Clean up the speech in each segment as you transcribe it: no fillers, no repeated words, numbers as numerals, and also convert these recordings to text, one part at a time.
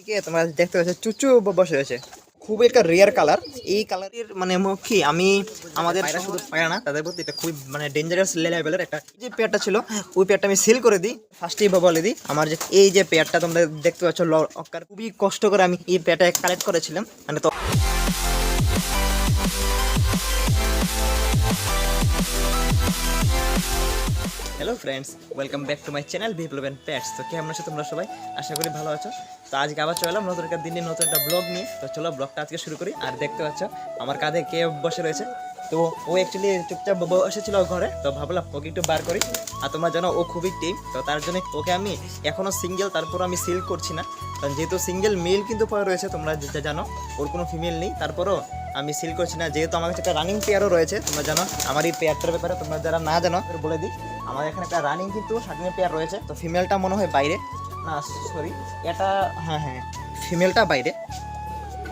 এদিকে তোমরা দেখতে পাচ্ছ চুচু বসে রয়েছে, খুবই একটা রেয়ার কালার। এই কালারের মানে কি আমি আমাদের পায়রা শুধু পায়রা না, তাদের প্রতি এটা খুবই মানে ডেঞ্জারাস লেভেলের একটা যে পেয়ারটা ছিল ওই পেয়ারটা আমি সেল করে দিই। ফার্স্টেই বলে দিই আমার যে এই যে পেয়ারটা তোমরা দেখতে পাচ্ছ লক্কার, খুবই কষ্ট করে আমি এই পেয়ারটা কালেক্ট করেছিলাম। মানে তো hello friends, welcome back to my channel Biplab and pets. তো কেমন আছো তোমরা সবাই? আশা করি ভালো আছো। তো আজকে আবার চললাম নতুন একটা দিনে নতুন একটা ব্লগ নিয়ে। তো চলো ব্লগটা আজকে শুরু করি। আর দেখতে পাচ্ছ আমার কাঁধে কে বসে রয়েছে। তো ও অ্যাকচুয়ালি চুপচাপ বসেছিল ঘরে, তো ভাবলাম ওকে একটু বার করি। আর তোমরা জানো ও খুবই টিম, তো তার জন্য ওকে আমি এখনও সিঙ্গেল, তারপর আমি সিল করছি না, কারণ যেহেতু সিঙ্গেল মেল কিন্তু পরে রয়েছে, তোমরা জানো ওর কোনো ফিমেল নেই, তারপরও আমি সিল করছি না। যেহেতু আমার কাছে একটা রানিং পেয়ারও রয়েছে, তোমরা জানো আমার এই পেয়ারটার ব্যাপারে তোমরা যারা না জানো বলে দিই। আমার এখানে একটা রানিং কিন্তু শার্টিনের পেয়ার রয়েছে। তো ফিমেলটা মনে হয় বাইরে, না সরি এটা হ্যাঁ ফিমেলটা বাইরে,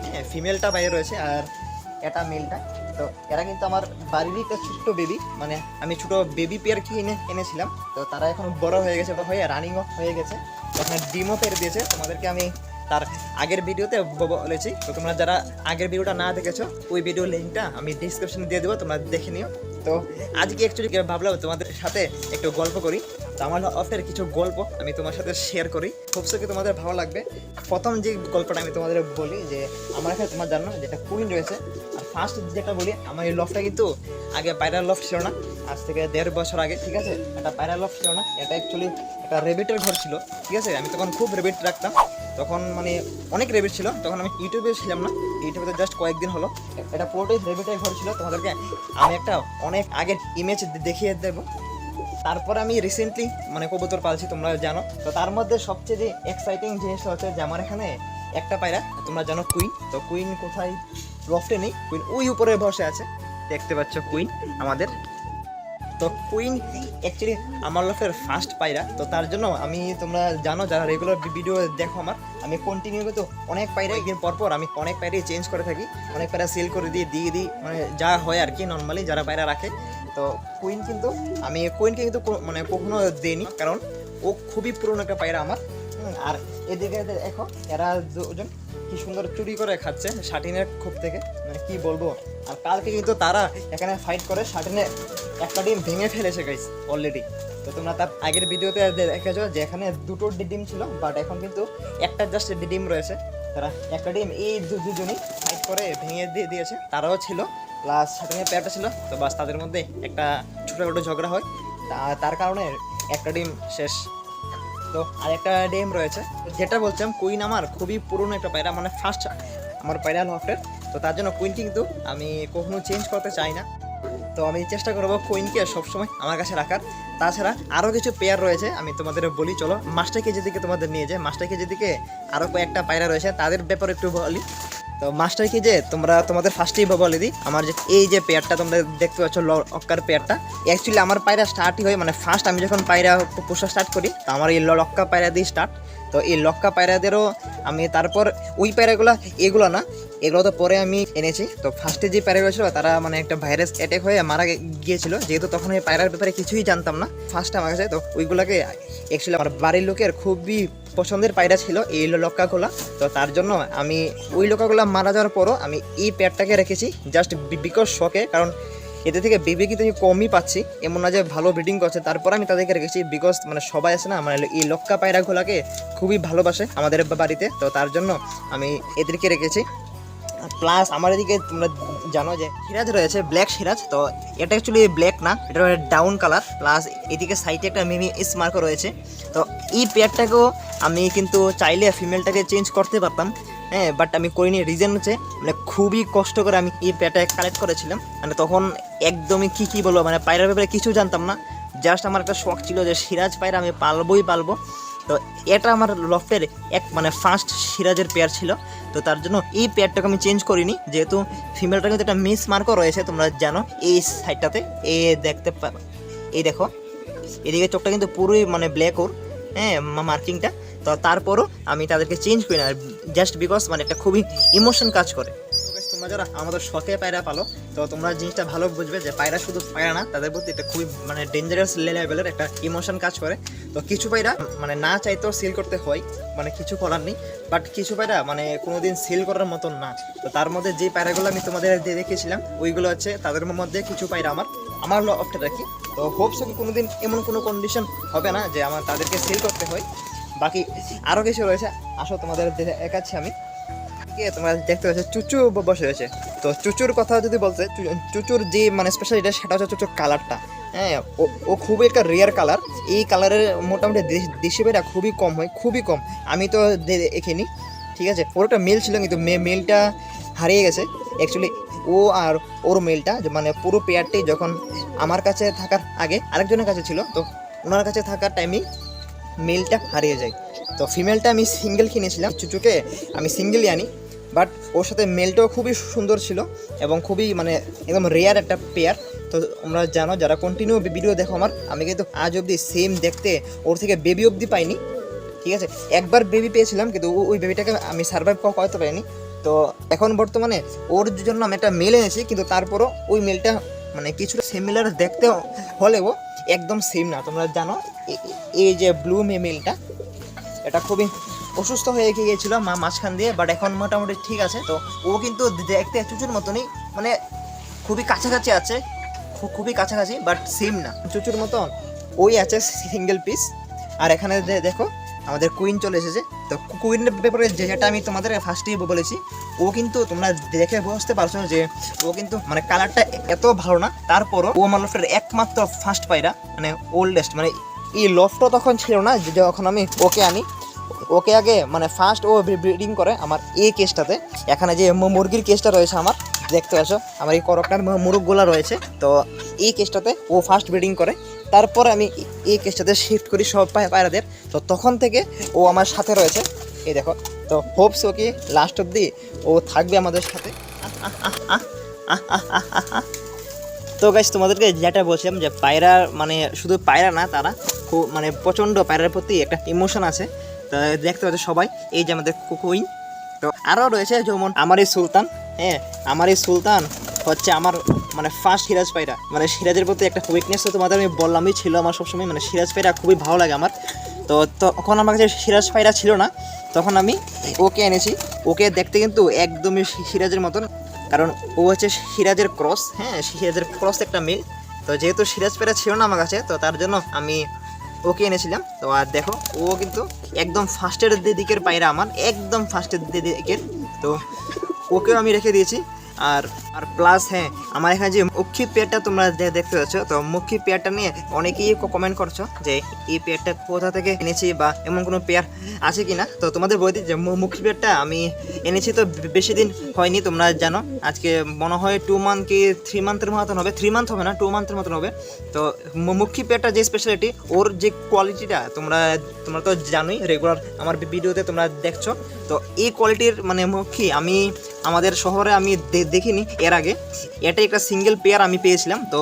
হ্যাঁ ফিমেলটা বাইরে রয়েছে আর এটা মেলটা। তো এরা কিন্তু আমার বাড়িরই একটা ছোট্ট বেবি, মানে আমি ছোটো বেবি পেয়ার এনেছিলাম। তো তারা এখন বড় হয়ে গেছে, হয়ে রানিংও হয়ে গেছে, ওখানে ডিমও পেরে দিয়েছে। তোমাদেরকে আমি তার আগের ভিডিওতে বলেছি, তো তোমরা যারা আগের ভিডিওটা না দেখেছো ওই ভিডিও লিঙ্কটা আমি ডিসক্রিপশনে দিয়ে দেবো, তোমরা দেখে নিও। তো আজকে অ্যাকচুয়ালি ভাবলাম তোমাদের সাথে একটু গল্প করি। তো আমার অফের কিছু গল্প আমি তোমার সাথে শেয়ার করি, হোপসো কি তোমাদের ভালো লাগবে। প্রথম যে গল্পটা আমি তোমাদের বলি যে আমার এখানে তোমার জানো যেটা কুইন রয়েছে। আর ফার্স্ট যেটা বলি, আমার এই লফটা কিন্তু আগে পায়রার লফট ছিল না, আজ থেকে 1.5 বছর আগে, ঠিক আছে। একটা পায়রার লফট ছিল না, এটা অ্যাকচুয়ালি একটা রেবিটের ঘর ছিল, ঠিক আছে। আমি তখন খুব রেবিট রাখতাম, তখন মানে অনেক রেবিট ছিল। তখন আমি ইউটিউবে ছিলাম না, ইউটিউবে জাস্ট কয়েকদিন হলো। এটা পুরোটাই রেবিটের ঘর ছিল। তোমাদেরকে আমি একটা অনেক আগের ইমেজ দেখিয়ে দেবো। তারপর আমি রিসেন্টলি মানে কবুতর পালছি, তোমরা জানো। তো তার মধ্যে সবচেয়ে যে এক্সাইটিং জিনিসটা হচ্ছে যে আমার এখানে একটা পায়রা, তোমরা জানো কুইন। তো কুইন কোথায়? লফটে নেই, কুইন ওই উপরে বসে আছে, দেখতে পাচ্ছ কুইন আমাদের। তো কুইন অ্যাকচুয়ালি আমার লফের ফার্স্ট পায়রা। তো তার জন্য আমি, তোমরা জানো যারা রেগুলার ভিডিও দেখো আমার, আমি কন্টিনিউ কিন্তু অনেক পায়রা একদিন পরপর আমি অনেক পায়রাই চেঞ্জ করে থাকি, অনেক পায়রা সেল করে দিয়ে দিই, মানে যা হয় আর কি নর্মালি যারা পায়রা রাখে। তো কুইন কিন্তু আমি কুইনকে কিন্তু মানে কখনো দিইনি, কারণ ও খুবই পুরনো একটা পায়রা আমার। আর এদিকে দেখো এরা দুজন কি সুন্দর চুরি করে খাচ্ছে শাটিনের খোপ থেকে, মানে কি বলবো। আর কালকে কিন্তু তারা এখানে ফাইট করে শাটিনে একটা ডিম ভেঙে ফেলেছে গাইস অলরেডি। তো তোমরা তার আগের ভিডিওতে দেখেছো যে এখানে দুটো ডিম ছিল, বাট এখন কিন্তু একটা জাস্ট ডিম রয়েছে। তারা একটা ডিম এই দুজনই ফাইট করে ভেঙে দিয়েছে, তারাও ছিল প্লাস শাটিনের পেয়ারটা ছিল। তো বাস তাদের মধ্যে একটা ছোটোখাটো ঝগড়া হয়, তার কারণে একটা ডিম শেষ। তো আর একটা ডিম রয়েছে। যেটা বলছিলাম কুইন আমার খুবই পুরনো একটা পায়রা, মানে ফার্স্ট আমার পায়রা লফটের। তো তার জন্য কুইন কিন্তু আমি কখনো চেঞ্জ করতে চাই না। তো আমি চেষ্টা করবো কুইনকে সবসময় আমার কাছে রাখার। তাছাড়া আরও কিছু পেয়ার রয়েছে, আমি তোমাদের বলি চলো। মাস্টার কেজি দিকে তোমাদের নিয়ে যায়, মাস্টার কেজি দিকে আরও কয়েকটা পায়রা রয়েছে, তাদের ব্যাপারে একটু বলি। তো মাস্টার কি যে তোমাদের ফার্স্টেই বলে দিই, আমার যে এই যে পেয়ারটা তোমরা দেখতে পাচ্ছ লক্কার পেয়ারটা, অ্যাকচুয়ালি আমার পায়রা স্টার্টই হয়, মানে ফার্স্ট আমি যখন পায়রা পোষা স্টার্ট করি তো আমার এই লক্কা পায়রা দিয়ে স্টার্ট। তো এই লক্কা পায়রাদেরও আমি তারপর ওই পায়রাগুলো এগুলো না, এগুলো তো পরে আমি এনেছি। তো ফার্স্টে যে পায়রাগুলো ছিল তারা মানে একটা ভাইরাস অ্যাটাক হয়ে মারা গিয়েছিল, যেহেতু তখন এই পায়রার ব্যাপারে কিছুই জানতাম না ফার্স্ট আমার কাছে। তো ওইগুলোকে অ্যাকচুয়ালি আমার বাড়ির লোকের খুবই পছন্দের পায়রা ছিল এই লক্কাগুলো। তো তার জন্য আমি ওই লক্কাগুলো মারা যাওয়ার পরও আমি এই পেয়ারটাকে রেখেছি জাস্ট বিকজ শখে, কারণ এদের থেকে বেবি কিন্তু আমি কমই পাচ্ছি, এমন না যে ভালো ব্রিডিং করছে। তারপর আমি তাদেরকে রেখেছি বিকজ মানে সবাই আছে না, মানে এই লক্কা পায়রাগুলোকে খুবই ভালোবাসে আমাদের বাড়িতে। তো তার জন্য আমি এদেরকে রেখেছি। প্লাস আমার এদিকে তোমরা জানো যে সিরাজ রয়েছে, ব্ল্যাক সিরাজ। তো এটা অ্যাকচুয়ালি ব্ল্যাক না, এটা ডাউন কালার। প্লাস এদিকে সাইডে একটা মিমি স্মার্কও রয়েছে। তো এই পেয়ারটাকেও আমি কিন্তু চাইলে ফিমেলটাকে চেঞ্জ করতে পারতাম, হ্যাঁ, বাট আমি করিনি। রিজন হচ্ছে মানে খুবই কষ্ট করে আমি এই পেয়ারটাকে কালেক্ট করেছিলাম। মানে তখন একদমই কী বলবো, মানে পায়রার ব্যাপারে কিছু জানতাম না, জাস্ট আমার একটা শখ ছিল যে সিরাজ পায়রা আমি পালবো। তো এটা আমার লফটের মানে ফার্স্ট সিরাজের পেয়ার ছিল। তো তার জন্য এই পেয়ারটাকে আমি চেঞ্জ করিনি, যেহেতু ফিমেলটা কিন্তু একটা মিস মার্কও রয়েছে, তোমরা জানো এই সাইডটাতে দেখতে পাবে। এই দেখো এদিকে চোখটা কিন্তু পুরোই মানে ব্ল্যাক ওর, হ্যাঁ মার্কিংটা। তো তারপরও আমি তাদেরকে চেঞ্জ করি না, জাস্ট বিকজ মানে একটা খুবই ইমোশন কাজ করে। তোমরা তোমরা যারা আমাদের শখে পায়রা পালো, তো তোমরা জিনিসটা ভালো বুঝবে যে পায়রা শুধু পায়রা না, তাদের প্রতি এটা খুবই মানে ডেঞ্জারাস লেভেলের একটা ইমোশন কাজ করে। তো কিছু পায়রা মানে না চাইতেও সিল করতে হয়, মানে কিছু করার নেই। বাট কিছু পায়রা মানে কোনোদিন সিল করার মতন না। তো তার মধ্যে যে পায়রাগুলো আমি তোমাদের দেখিয়েছিলাম ওইগুলো হচ্ছে তাদের মধ্যে কিছু পায়রা আমার লফটে রাখি। তো হোপস কি কোনোদিন এমন কোনো কন্ডিশন হবে না যে আমার তাদেরকে সিল করতে হয়। বাকি আরও কিছু রয়েছে, আসো তোমাদের দেখাচ্ছি আমি। তোমরা দেখতে পাচ্ছ চুচু বসে রয়েছে। তো চুচুর কথা যদি বলতে, চুচুর যে মানে স্পেশাল এটা সেটা হচ্ছে চুচুর কালারটা। হ্যাঁ, ও খুবই একটা রেয়ার কালার। এই কালারের মোটামুটি দেশি পায়রা খুবই কম হয়, খুবই কম। আমি তো দেখিনি, ঠিক আছে। ওর একটা মেল ছিল কিন্তু মেলটা হারিয়ে গেছে অ্যাকচুয়ালি। ও আর ওর মেলটা মানে পুরো পেয়ারটি যখন আমার কাছে থাকার আগে আরেকজনের কাছে ছিল, তো ওনার কাছে থাকার টাইমেই মেলটা হারিয়ে যায়। তো ফিমেলটা আমি সিঙ্গেল কিনেছিলাম, চুচুকে আমি সিঙ্গেলই আনি। বাট ওর সাথে মেলটাও খুবই সুন্দর ছিল এবং খুবই মানে একদম রেয়ার একটা পেয়ার। তো তোমরা জানো যারা কন্টিনিউ ভিডিও দেখো আমি কিন্তু আজ অবধি সেম দেখতে ওর থেকে বেবি অবধি পাইনি, ঠিক আছে। একবার বেবি পেয়েছিলাম কিন্তু ওই বেবিটাকে আমি সার্ভাইভ করতে পারিনি। তো এখন বর্তমানে ওর জন্য আমি একটা মেল এনেছি, কিন্তু তারপরও ওই মেলটা মানে কিছুটা সিমিলার দেখতে হলেও একদম সেম না। তোমরা জানো এই যে ব্লু মেলটা এটা খুবই অসুস্থ হয়ে গিয়েছিল মাঝখান দিয়ে, বাট এখন মোটামুটি ঠিক আছে। তো ও কিন্তু দেখতে চুচুর মতনই, মানে খুবই কাছাকাছি আছে, খুবই কাছাকাছি, বাট সেম না। চুচুর মতন ওই আছে সিঙ্গেল পিস। আর এখানে দেখো আমাদের কুইন চলে এসেছে। তো কুইনের ব্যাপারে যেটা আমি তোমাদের ফার্স্টেই বলেছি, ও কিন্তু তোমরা দেখে বুঝতে পারছো যে ও কিন্তু মানে কালারটা এত ভালো না, তারপরও ও আমার লফটের একমাত্র ফার্স্ট পায়রা, মানে ওল্ডেস্ট। মানে এই লফটটা তখন ছিল না যখন আমি ওকে আনি। ওকে আগে মানে ফার্স্ট ও ব্রিডিং করে আমার এই কেসটাতে। এখানে যে মুরগির কেসটা রয়েছে আমার, দেখতে পাচ্ছ আমার এই করকনার মুরগগুলো রয়েছে। তো এই কেসটাতে ও ফার্স্ট ব্রিডিং করে, তারপরে আমি এই কেসটাতে শিফট করি সব পায়রাদের। তো তখন থেকে ও আমার সাথে রয়েছে, এই দেখো। তো হোপস ও কি লাস্ট অবধি ও থাকবে আমাদের সাথে। তো গাইস তোমাদেরকে যেটা বলছিলাম যে পায়রা মানে শুধু পায়রা না, তারা খুব মানে প্রচণ্ড পায়রার প্রতি একটা ইমোশন আছে। তো দেখতে পাচ্ছ সবাই, এই যে আমাদের কুইন। তো আরও রয়েছে যেমন আমার এই সুলতান। হ্যাঁ, আমার এই সুলতান হচ্ছে আমার মানে ফার্স্ট সিরাজ পায়রা। মানে সিরাজের প্রতি একটা উইকনেস তো তোমাদের আমি বললামই ছিল আমার সবসময়, মানে সিরাজ পায়রা খুবই ভালো লাগে আমার। তো তখন আমার কাছে সিরাজ পায়রা ছিল না, তখন আমি ওকে এনেছি। ওকে দেখতে কিন্তু একদমই সিরাজের মতন, কারণ ও হচ্ছে সিরাজের ক্রস। হ্যাঁ, সিরাজের ক্রস একটা মেল। তো যেহেতু সিরাজ পায়রা ছিল না আমার কাছে, তো তার জন্য আমি ওকে এনেছিলাম। তো আর দেখো ও কিন্তু একদম ফার্স্টের দিকের পায়রা আমার, একদম ফার্স্টের দিকের। তো ওকেও আমি রেখে দিয়েছি। আর প্লাস হ্যাঁ, আমার এখানে যে মুখী পেয়ারটা তোমরা দেখতে পাচ্ছ, তো মুখী পেয়ারটা নিয়ে অনেকেই কমেন্ট করছো যে এই পেয়ারটা কোথা থেকে এনেছি বা এমন কোনো পেয়ার আছে কি না। তো তোমাদের বলে দিই যে মুখী পেয়ারটা আমি এনেছি তো বেশি দিন হয়নি। তোমরা জানো আজকে মনে হয় 2 মান্থ কি 3 মান্থের মতন হবে, 3 মান্থ হবে না, 2 মান্থের মতন হবে। তো মুখী পেয়ারটা যে স্পেশালিটি, ওর যে কোয়ালিটিটা তোমরা তো জানোই, রেগুলার আমার ভিডিওতে তোমরা দেখছো। তো এই কোয়ালিটির মানে মুখী আমি আমাদের শহরে আমি দেখিনি এর আগে। এটা একটা সিঙ্গেল পেয়ার আমি পেয়েছিলাম। তো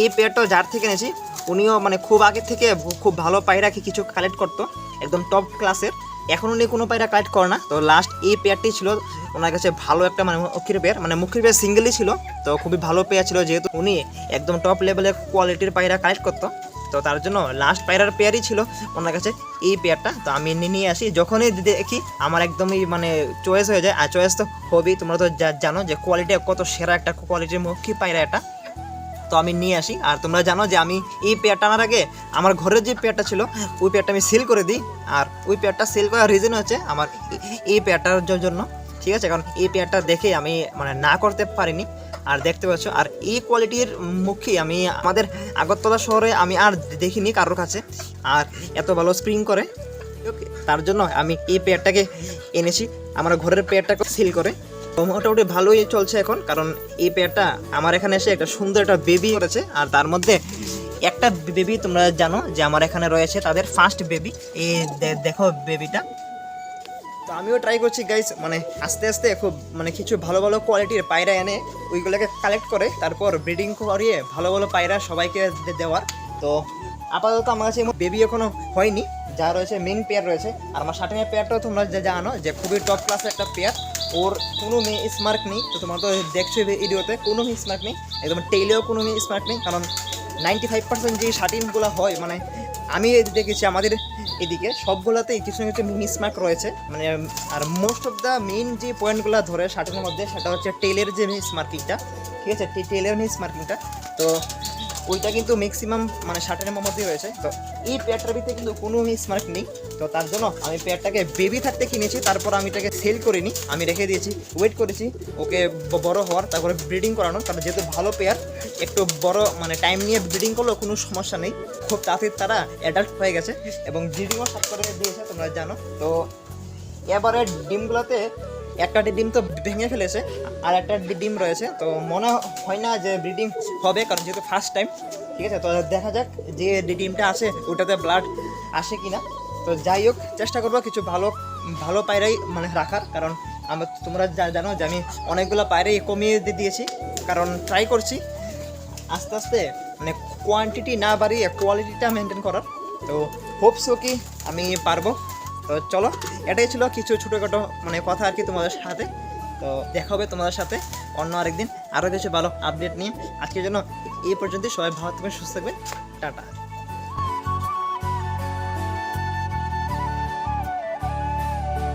এই পেয়ারটাও যার থেকে এনেছি উনিও মানে খুব আগে থেকে খুব ভালো পায়রাকে কিছু কালেক্ট করতো, একদম টপ ক্লাসের। এখন উনি কোনো পায়রা কালেক্ট করে না। তো লাস্ট এই পেয়ারটি ছিল ওনার কাছে ভালো একটা মানে মুখির পেয়ার, মানে মুখির পেয়ার সিঙ্গেলই ছিল। তো খুবই ভালো পেয়ার ছিল, যেহেতু উনি একদম টপ লেভেলের কোয়ালিটির পায়রা কালেক্ট করতো। তো তার জন্য লাস্ট পায়রার পেয়ারই ছিল ওনার কাছে এই পেয়ারটা। তো আমি নিয়ে আসি, যখনই দেখি আমার একদমই মানে চয়েস হয়ে যায়। আর চয়েস তো হবেই, তোমরা তো জানো যে কোয়ালিটি কত সেরা একটা কোয়ালিটির মুখী পায়রা এটা। তো আমি নিয়ে আসি। আর তোমরা জানো যে আমি এই পেয়ারটা আনার আগে আমার ঘরের যে পেয়ারটা ছিল ওই পেয়ারটা আমি সেল করে দিই। আর ওই পেয়ারটা সেল করার রিজন হচ্ছে আমার এই পেয়ারটার জন্য, ঠিক আছে। কারণ এই পেয়ারটা দেখে আমি মানে না করতে পারিনি। আর দেখতে পাচ্ছ, আর এই কোয়ালিটির মুখী আমি আমাদের আগরতলা শহরে আমি আর দেখিনি কারোর কাছে, আর এত ভালো স্প্রিং করে। তার জন্য আমি এই পেয়ারটাকে এনেছি, আমার ঘরের পেয়ারটাকে সেল করে। তো মোটামুটি ভালোই চলছে এখন, কারণ এই পেয়ারটা আমার এখানে এসে একটা সুন্দর একটা বেবি করেছে। আর তার মধ্যে একটা বেবি তোমরা জানো যে আমার এখানে রয়েছে তাদের ফার্স্ট বেবি। এই দেখো বেবিটা। তো আমিও ট্রাই করছি গাইস, মানে আস্তে আস্তে খুব মানে কিছু ভালো ভালো কোয়ালিটির পায়রা এনে ওইগুলোকে কালেক্ট করে তারপর ব্রিডিং করিয়ে ভালো ভালো পায়রা সবাইকে দেওয়ার। তো আপাতত আমার কাছে বেবি এখনো হয়নি, যা রয়েছে মেন পেয়ার রয়েছে। আর আমার শার্টিংয়ের পেয়ারটাও তোমরা জানো যে খুবই টপ ক্লাসের একটা পেয়ার। ওর কোনো স্মার্ট নেই। তো তোমরা তো দেখছো ভিডিওতে কোনো স্মার্ট নেই, একদম টেইলেও কোনো স্মার্ট নেই। কারণ 95% যে শার্টিনগুলো হয়, মানে আমি দেখেছি আমাদের এদিকে সবগুলোতেই কিছু না কিছু মিনি স্মার্ট রয়েছে। মানে আর মোস্ট অফ দ্য মেইন যে পয়েন্টগুলো ধরে শার্টের মধ্যে সেটা হচ্ছে টেলের যে মিস মার্কিংটা, ঠিক আছে, টেলের মিস মার্কিংটা। তো ওইটা কিন্তু ম্যাক্সিমাম মানে শার্টের মধ্যেই রয়েছে। তো এই পেয়ারটার ভিতরে কিন্তু কোনো মিস মার্ক নেই। তো তার জন্য আমি পেয়ারটাকে বেবি থাকতে কিনেছি, তারপর আমি এটাকে সেল করিনি, আমি রেখে দিয়েছি, ওয়েট করেছি ওকে বড় হওয়ার, তারপরে ব্রিডিং করানোর। কারণ যেহেতু ভালো পেয়ার, একটু বড় মানে টাইম নিয়ে ব্রিডিং করলেও কোনো সমস্যা নেই, খুব তাড়াতাড়ি তারা অ্যাডাল্ট হয়ে গেছে এবং ব্রিডিংও সব করে দিয়েছে, তোমরা জানো। তো এবারে ডিমগুলোতে একটা ডিম তো ভেঙে ফেলেছে, আর একটা ডিম রয়েছে। তো মনে হয় না যে ব্রিডিং হবে, কারণ যেহেতু ফার্স্ট টাইম, ঠিক আছে। তো দেখা যাক যে ডিমটা আছে ওটাতে ব্লাড আসে কি না। তো যাই হোক, চেষ্টা করবো কিছু ভালো ভালো পায়রাই মানে রাখার। কারণ আমরা তোমরা জানো যে আমি অনেকগুলো পায়রাই কমিয়ে দিয়েছি, কারণ ট্রাই করছি আস্তে আস্তে মানে কোয়ান্টিটি না বাড়িয়ে কোয়ালিটিটা মেনটেন করার। তো হোপসো কি আমি পারবো। তো চলো, এটাই ছিল কিছু ছোটোখাটো মানে কথা আর কি তোমাদের সাথে। তো দেখা হবে তোমাদের সাথে অন্য আরেকদিন আরও কিছু ভালো আপডেট নিয়ে। আজকের জন্য এই পর্যন্তই। সবাই ভালো থাকবেন, সুস্থ থাকবেন, টাটা।